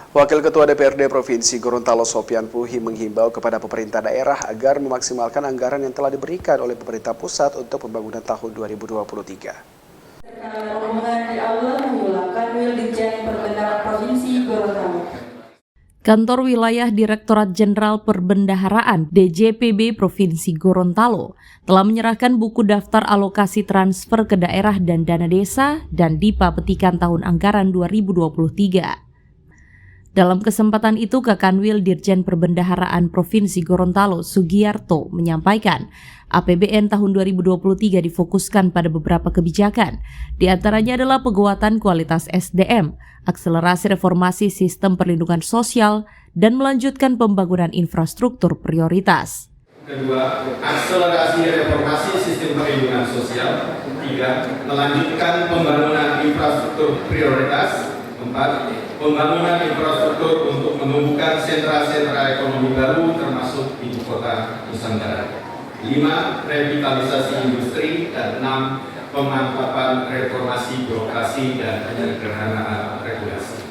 Wakil Ketua DPRD Provinsi Gorontalo Sofyan Puhi menghimbau kepada pemerintah daerah agar memaksimalkan anggaran yang telah diberikan oleh pemerintah pusat untuk pembangunan tahun 2023. Rombongan di aula memulakan Wil Ditjen Perbendaharaan Provinsi Gorontalo. Kantor Wilayah Direktorat Jenderal Perbendaharaan DJPB Provinsi Gorontalo telah menyerahkan buku daftar alokasi transfer ke daerah dan dana desa dan DIPA petikan tahun anggaran 2023. Dalam kesempatan itu, Kakanwil Dirjen Perbendaharaan Provinsi Gorontalo Sugiyarto menyampaikan APBN tahun 2023 difokuskan pada beberapa kebijakan. Di antaranya adalah penguatan kualitas SDM, akselerasi reformasi sistem perlindungan sosial, dan melanjutkan pembangunan infrastruktur prioritas. Kedua, akselerasi reformasi sistem perlindungan sosial. Tiga, melanjutkan pembangunan infrastruktur prioritas. Empat, pembangunan infrastruktur untuk menumbuhkan sentra-sentra ekonomi baru termasuk ibu kota Nusantara. 5. Revitalisasi industri. Dan 6. Pemantapan reformasi birokrasi dan penyederhanaan regulasi.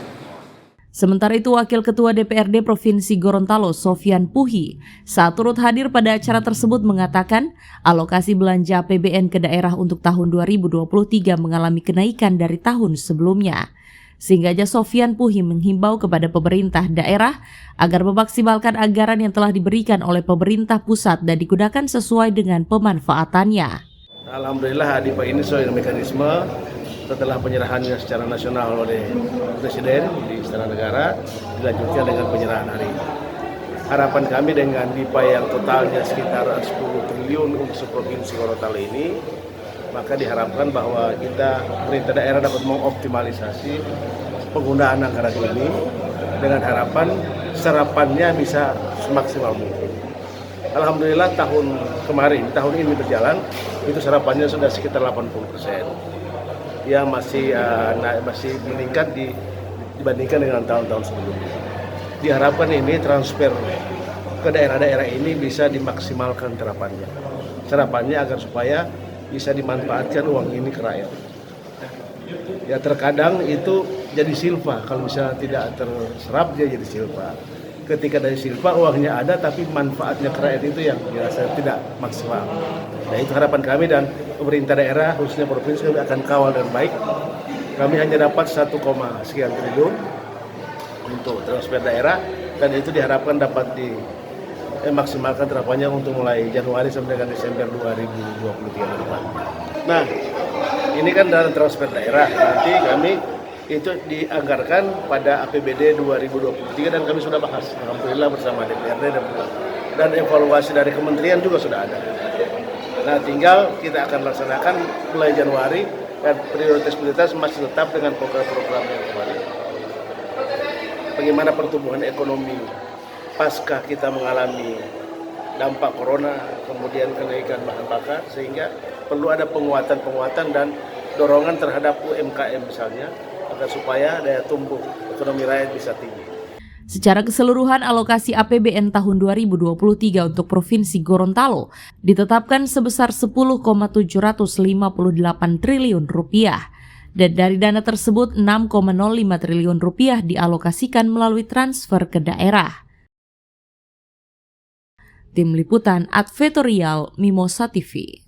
Sementara itu, Wakil Ketua DPRD Provinsi Gorontalo Sofyan Puhi saat turut hadir pada acara tersebut mengatakan alokasi belanja APBN ke daerah untuk tahun 2023 mengalami kenaikan dari tahun sebelumnya. Sehingga Sofyan Puhi menghimbau kepada pemerintah daerah agar memaksimalkan anggaran yang telah diberikan oleh pemerintah pusat dan digunakan sesuai dengan pemanfaatannya. Alhamdulillah DIPA ini sesuai dengan mekanisme setelah penyerahannya secara nasional oleh Presiden di Istana Negara dilanjutkan dengan penyerahan hari ini. Harapan kami dengan DIPA yang totalnya sekitar 10 triliun untuk Provinsi Gorontalo ini, maka diharapkan bahwa pemerintah daerah dapat mengoptimalisasi penggunaan anggaran ini dengan harapan serapannya bisa semaksimal mungkin. Alhamdulillah tahun ini berjalan, itu serapannya sudah sekitar 80%. Ya masih meningkat dibandingkan dengan tahun-tahun sebelumnya. Diharapkan ini transfer ke daerah-daerah ini bisa dimaksimalkan serapannya agar supaya bisa dimanfaatkan uang ini ke rakyat. Ya terkadang itu jadi silpa, kalau misalnya tidak terserap dia jadi silpa. Ketika dari silpa uangnya ada tapi manfaatnya ke rakyat itu yang dirasa tidak maksimal. Nah itu harapan kami dan pemerintah daerah khususnya provinsi kami akan kawal dengan baik. Kami hanya dapat 1, sekian triliun untuk transfer daerah dan itu diharapkan dapat maksimalkan terapannya untuk mulai Januari sampai dengan Desember 2023 ke depan. Nah, ini kan dalam transfer daerah, nanti kami itu dianggarkan pada APBD 2023 dan kami sudah bahas, alhamdulillah bersama DPRD dan evaluasi dari kementerian juga sudah ada. Nah, tinggal kita akan laksanakan mulai Januari dan prioritas masih tetap dengan program-program yang kemarin. Bagaimana pertumbuhan ekonomi pasca kita mengalami dampak corona, kemudian kenaikan bahan bakar, sehingga perlu ada penguatan dan dorongan terhadap UMKM misalnya, agar supaya daya tumbuh ekonomi rakyat bisa tinggi. Secara keseluruhan alokasi APBN tahun 2023 untuk Provinsi Gorontalo ditetapkan sebesar 10,758 triliun rupiah. Dan dari dana tersebut 6,05 triliun rupiah dialokasikan melalui transfer ke daerah. Tim Liputan Advertorial Mimosa TV.